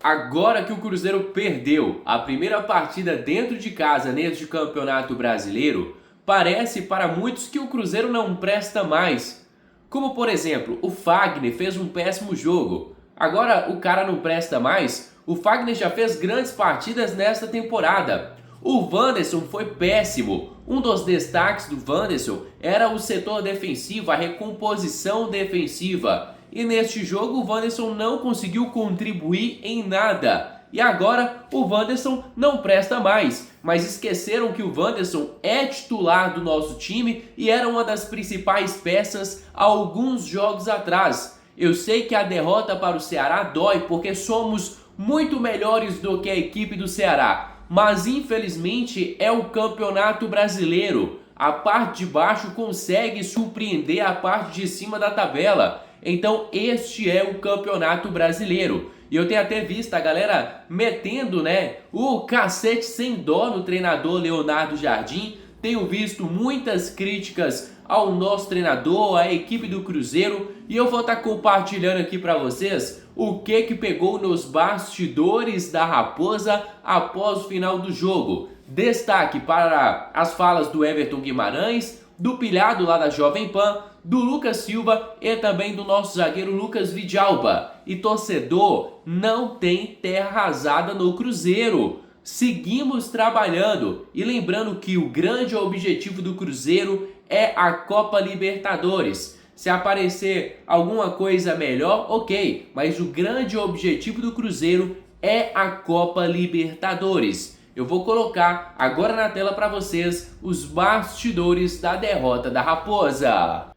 Agora que o Cruzeiro perdeu a primeira partida dentro de casa neste Campeonato Brasileiro, parece para muitos que o Cruzeiro não presta mais. Como por exemplo, o Fagner fez um péssimo jogo. Agora o cara não presta mais? O Fagner já fez grandes partidas nesta temporada. O Wanderson foi péssimo. Um dos destaques do Wanderson era o setor defensivo, a recomposição defensiva. E neste jogo o Wanderson não conseguiu contribuir em nada. E agora o Wanderson não presta mais. Mas esqueceram que o Wanderson é titular do nosso time e era uma das principais peças há alguns jogos atrás. Eu sei que a derrota para o Ceará dói porque somos muito melhores do que a equipe do Ceará. Mas infelizmente é o Campeonato Brasileiro. A parte de baixo consegue surpreender a parte de cima da tabela. Então este é o Campeonato Brasileiro. E eu tenho até visto a galera metendo, o cacete sem dó no treinador Leonardo Jardim. Tenho visto muitas críticas ao nosso treinador, à equipe do Cruzeiro. E eu vou estar compartilhando aqui para vocês o que pegou nos bastidores da Raposa após o final do jogo. Destaque para as falas do Everton Guimarães, do Pilhado lá da Jovem Pan, do Lucas Silva e também do nosso zagueiro Lucas Vidalba. E torcedor, não tem terra arrasada no Cruzeiro. Seguimos trabalhando e lembrando que o grande objetivo do Cruzeiro é a Copa Libertadores. Se aparecer alguma coisa melhor, ok, mas o grande objetivo do Cruzeiro é a Copa Libertadores. Eu vou colocar agora na tela para vocês os bastidores da derrota da Raposa.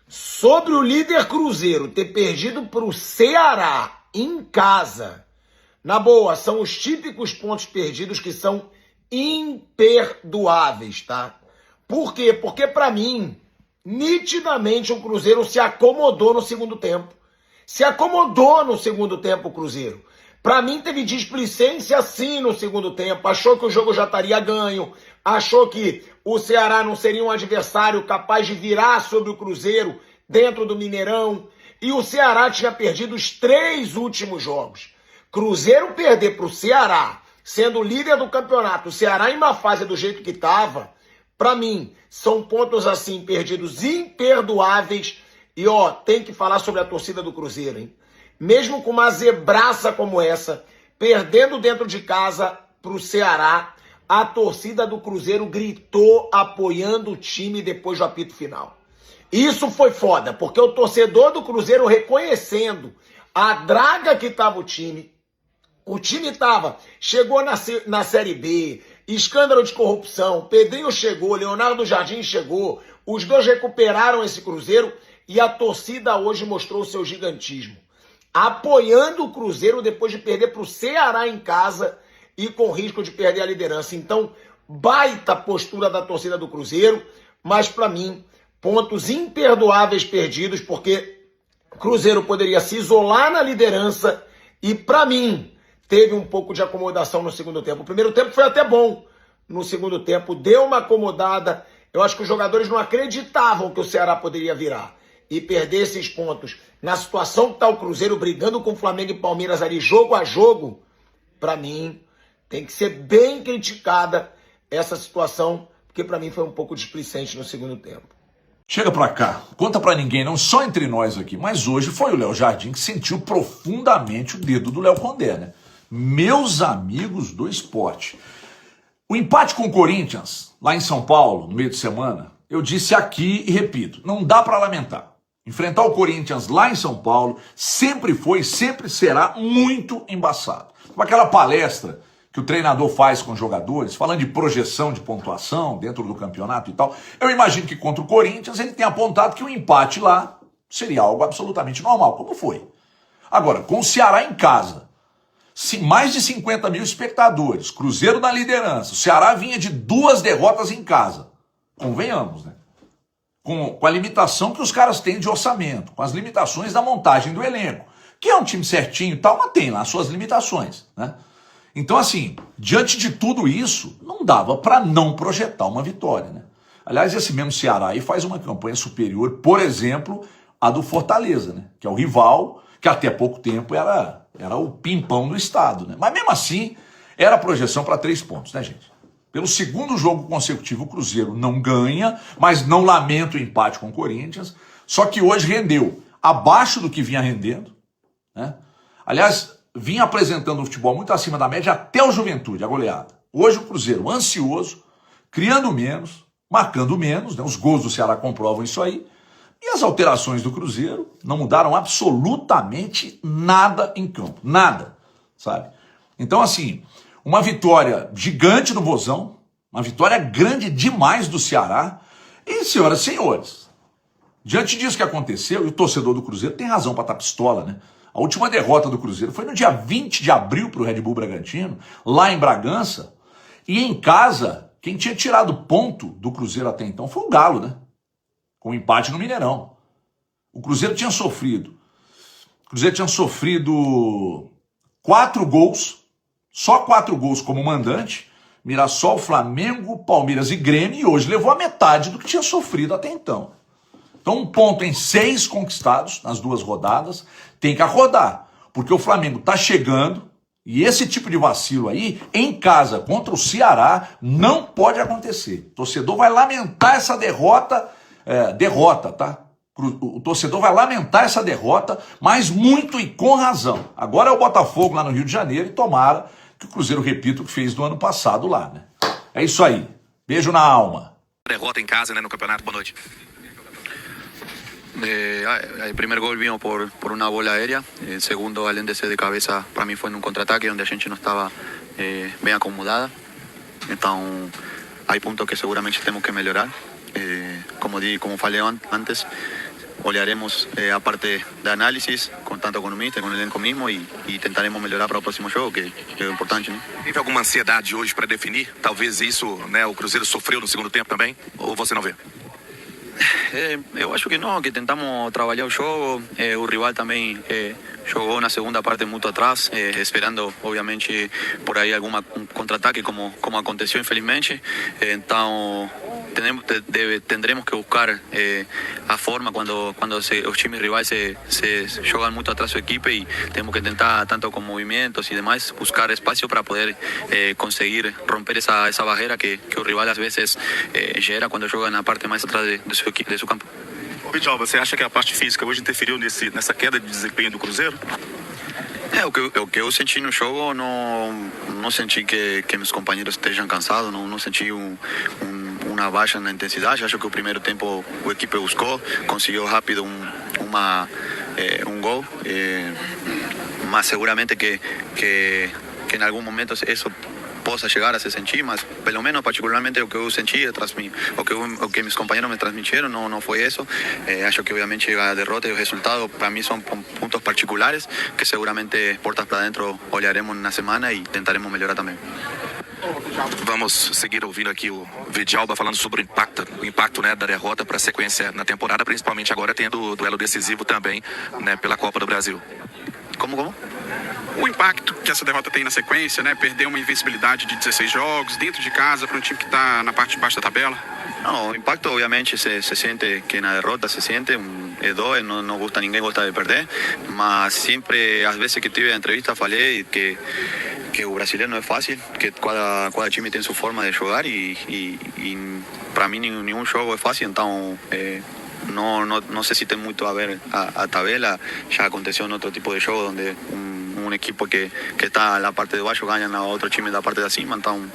Sobre o líder Cruzeiro ter perdido para o Ceará em casa, na boa, são os típicos pontos perdidos que são imperdoáveis, tá? Por quê? Porque para mim, nitidamente o Cruzeiro se acomodou no segundo tempo. Se acomodou no segundo tempo o Cruzeiro. Para mim teve displicência sim no segundo tempo. Achou que o jogo já estaria ganho. Achou que o Ceará não seria um adversário capaz de virar sobre o Cruzeiro dentro do Mineirão. E o Ceará tinha perdido os 3 últimos jogos. Cruzeiro perder para o Ceará, sendo o líder do campeonato, o Ceará em uma fase do jeito que estava, para mim, são pontos assim perdidos imperdoáveis. E tem que falar sobre a torcida do Cruzeiro, hein? Mesmo com uma zebraça como essa, perdendo dentro de casa para o Ceará, a torcida do Cruzeiro gritou apoiando o time depois do apito final. Isso foi foda, porque o torcedor do Cruzeiro reconhecendo a draga que estava o time chegou na Série B, escândalo de corrupção, Pedrinho chegou, Leonardo Jardim chegou, os dois recuperaram esse Cruzeiro e a torcida hoje mostrou o seu gigantismo. Apoiando o Cruzeiro depois de perder para o Ceará em casa e com risco de perder a liderança. Então, baita postura da torcida do Cruzeiro, mas para mim, pontos imperdoáveis perdidos, porque o Cruzeiro poderia se isolar na liderança e, para mim, teve um pouco de acomodação no segundo tempo. O primeiro tempo foi até bom. No segundo tempo, deu uma acomodada. Eu acho que os jogadores não acreditavam que o Ceará poderia virar. E perder esses pontos na situação que está o Cruzeiro brigando com o Flamengo e Palmeiras ali, jogo a jogo, para mim, tem que ser bem criticada essa situação, porque para mim foi um pouco displicente no segundo tempo. Chega pra cá, conta pra ninguém, não só entre nós aqui, mas hoje foi o Léo Jardim que sentiu profundamente o dedo do Léo Condé, né? Meus amigos do esporte. O empate com o Corinthians, lá em São Paulo, no meio de semana, eu disse aqui e repito, não dá pra lamentar. Enfrentar o Corinthians lá em São Paulo sempre foi e sempre será muito embaçado. Com aquela palestra que o treinador faz com os jogadores, falando de projeção de pontuação dentro do campeonato e tal, eu imagino que contra o Corinthians ele tenha apontado que o empate lá seria algo absolutamente normal, como foi. Agora, com o Ceará em casa, mais de 50 mil espectadores, Cruzeiro na liderança, o Ceará vinha de 2 derrotas em casa, convenhamos, né? Com a limitação que os caras têm de orçamento, com as limitações da montagem do elenco, que é um time certinho e tal, mas tem lá suas limitações, né? Então, assim, diante de tudo isso, não dava para não projetar uma vitória, né? Aliás, esse mesmo Ceará aí faz uma campanha superior, por exemplo, à do Fortaleza, né? Que é o rival, que até pouco tempo era Era o pimpão do estado, né? Mas mesmo assim, era projeção para 3 pontos, né, gente? Pelo segundo jogo consecutivo, o Cruzeiro não ganha, mas não lamenta o empate com o Corinthians. Só que hoje rendeu abaixo do que vinha rendendo, né? Aliás, vinha apresentando um futebol muito acima da média até o Juventude, a goleada. Hoje o Cruzeiro ansioso, criando menos, marcando menos, né? Os gols do Ceará comprovam isso aí. E as alterações do Cruzeiro não mudaram absolutamente nada em campo. Nada, sabe? Então, assim, uma vitória gigante do Vozão, uma vitória grande demais do Ceará. E, senhoras e senhores, diante disso que aconteceu, e o torcedor do Cruzeiro tem razão para estar pistola, né? A última derrota do Cruzeiro foi no dia 20 de abril para o Red Bull Bragantino, lá em Bragança. E em casa, quem tinha tirado ponto do Cruzeiro até então foi o Galo, né? Com um empate no Mineirão. O Cruzeiro tinha sofrido 4 gols, só 4 gols como mandante, Mirassol, Flamengo, Palmeiras e Grêmio, e hoje levou a metade do que tinha sofrido até então. Então 1 ponto em 6 conquistados nas 2 rodadas, tem que acordar, porque o Flamengo tá chegando, e esse tipo de vacilo aí, em casa, contra o Ceará, não pode acontecer. O torcedor vai lamentar essa derrota, tá? O torcedor vai lamentar essa derrota, mas muito e com razão. Agora é o Botafogo lá no Rio de Janeiro, e tomara que o Cruzeiro repita o que fez do ano passado lá, né? É isso aí. Beijo na alma. Derrota em casa, né, no campeonato. Boa noite. El primer gol vino por una bola aérea. El segundo, além de ser de cabeza, para mí fue en un contraataque donde a gente no estaba bien acomodada. Então, hay puntos que seguramente tenemos que mejorar. Como falei antes, olharemos a parte de análisis com tanto economista, com o elenco mesmo e tentaremos melhorar para o próximo jogo, que é importante, né? Teve alguma ansiedade hoje para definir? Talvez isso, né, o Cruzeiro sofreu no segundo tempo também? Ou você não vê? Eu acho que não, que tentamos trabalhar o jogo. O rival também jogou na segunda parte muito atrás, esperando, obviamente, por aí algum contra-ataque, como aconteceu, infelizmente. Então, tendremos que buscar a forma quando os times rivais se jogam muito atrás da sua equipe, e temos que tentar, tanto com movimentos e demais, buscar espaço para poder conseguir romper essa barreira que o rival às vezes gera quando joga na parte mais atrás de seu campo. Vidal, você acha que a parte física hoje interferiu nessa queda de desempenho do Cruzeiro? O que eu senti no jogo, não senti que meus companheiros estejam cansados, não senti uma baixa na intensidade. Acho que o primeiro tempo a equipe buscou, conseguiu rápido um gol, mas seguramente que em algum momento isso possa chegar a se sentir, mas pelo menos particularmente o que eu senti, o que meus companheiros me transmitiram, não foi isso. Acho que obviamente a derrota e o resultado para mim são pontos particulares que seguramente portas para dentro olharemos na semana e tentaremos melhorar também. Vamos seguir ouvindo aqui o Vidalba falando sobre o impacto, né, da derrota para a sequência na temporada, principalmente agora tendo o duelo decisivo também, né, pela Copa do Brasil. Como? O impacto que essa derrota tem na sequência, né? Perder uma invencibilidade de 16 jogos dentro de casa para um time que está na parte de baixo da tabela. Não, o impacto obviamente se sente, que na derrota se sente, ninguém gosta de perder, mas sempre, às vezes que tive a entrevista, falei que o brasileiro não é fácil, que cada time tem sua forma de jogar e para mim nenhum jogo é fácil, então não sei se tem muito a ver a tabela. Já aconteceu em outro tipo de jogo onde um equipo que está na parte de baixo ganha a outro time da parte de cima. Então,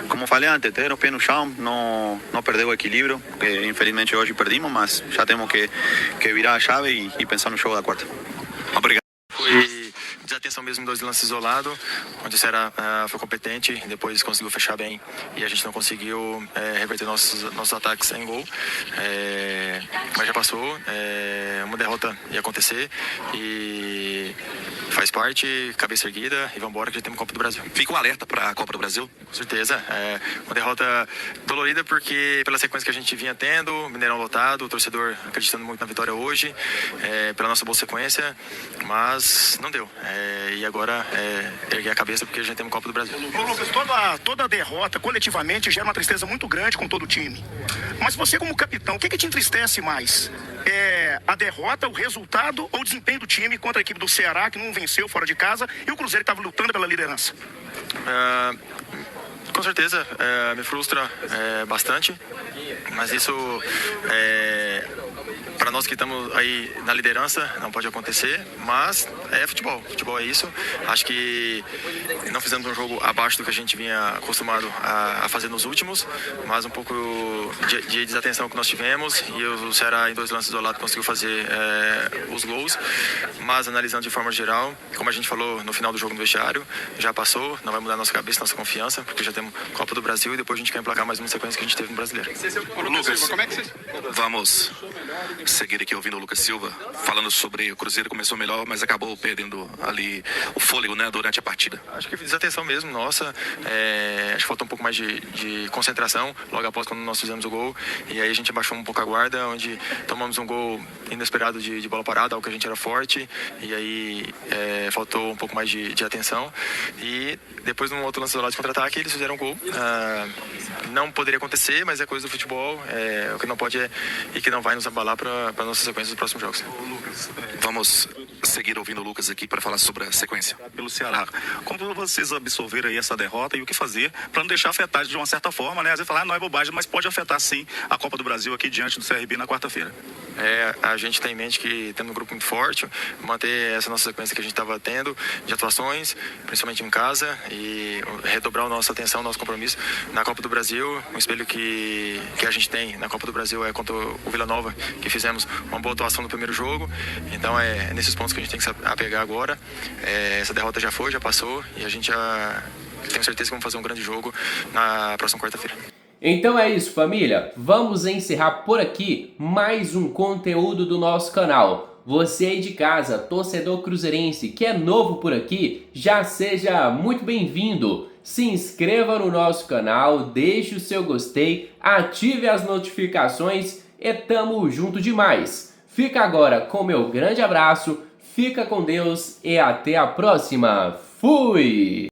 como falei antes, ter os pés no chão, não perder o equilíbrio, que infelizmente hoje perdimos, mas já temos que virar a chave e pensar no jogo da quarta. Obrigado. Foi desatenção mesmo em 2 lances isolados, onde o Ceará foi competente, depois conseguiu fechar bem e a gente não conseguiu reverter nossos ataques em gol. Mas já passou, uma derrota ia acontecer e faz parte, cabeça erguida e vamos embora que já temos Copa do Brasil. Fica um alerta para a Copa do Brasil? Com certeza, uma derrota dolorida porque pela sequência que a gente vinha tendo, Mineirão lotado, o torcedor acreditando muito na vitória hoje, pela nossa boa sequência, mas não deu. E agora erguer a cabeça porque já temos Copa do Brasil. Ô Lucas, toda derrota coletivamente gera uma tristeza muito grande com todo o time. Mas você como capitão, o que te entristece mais? a derrota, o resultado ou o desempenho do time contra a equipe do Ceará, que não venceu fora de casa, e o Cruzeiro que estava lutando pela liderança? Com certeza, me frustra bastante, mas isso, para nós que estamos aí na liderança, não pode acontecer, mas é futebol, futebol é isso. Acho que não fizemos um jogo abaixo do que a gente vinha acostumado a fazer nos últimos, mas um pouco de desatenção que nós tivemos, e o Ceará em 2 lances isolados conseguiu fazer os gols, mas analisando de forma geral, como a gente falou no final do jogo no vestiário, já passou, não vai mudar nossa cabeça, nossa confiança, porque já temos Copa do Brasil e depois a gente quer emplacar mais uma sequência que a gente teve no Brasileiro. Lucas, vamos seguir aqui ouvindo o Lucas Silva falando sobre o Cruzeiro. Começou melhor, mas acabou perdendo ali o fôlego, né, durante a partida. Acho que desatenção mesmo, nossa. Acho que faltou um pouco mais de concentração logo após quando nós fizemos o gol. E aí a gente abaixou um pouco a guarda, onde tomamos um gol inesperado de bola parada, algo que a gente era forte. E aí faltou um pouco mais de atenção. E depois, num outro lance isolado de contra-ataque, eles fizeram um gol. Não poderia acontecer, mas é coisa do futebol. O que não pode e que não vai nos abalar para a nossa sequência dos próximos jogos. Vamos seguir ouvindo o Lucas aqui para falar sobre a sequência. Pelo Ceará. Como vocês absorveram aí essa derrota e o que fazer para não deixar afetar de uma certa forma, né? Às vezes falar, não é bobagem, mas pode afetar sim a Copa do Brasil aqui diante do CRB na quarta-feira. A gente tem em mente que temos um grupo muito forte, manter essa nossa sequência que a gente estava tendo de atuações, principalmente em casa, e redobrar a nossa atenção, nosso compromisso na Copa do Brasil. Um espelho que a gente tem na Copa do Brasil é contra o Vila Nova, que fizemos uma boa atuação no primeiro jogo. Então é nesses pontos que a gente tem que se apegar agora. Essa derrota já foi, já passou, e a gente já tem certeza que vamos fazer um grande jogo na próxima quarta-feira. Então é isso, família. Vamos encerrar por aqui mais um conteúdo do nosso canal. Você aí de casa, torcedor cruzeirense, que é novo por aqui, já seja muito bem-vindo. Se inscreva no nosso canal, deixe o seu gostei, ative as notificações e tamo junto demais. Fica agora com meu grande abraço, fica com Deus e até a próxima. Fui!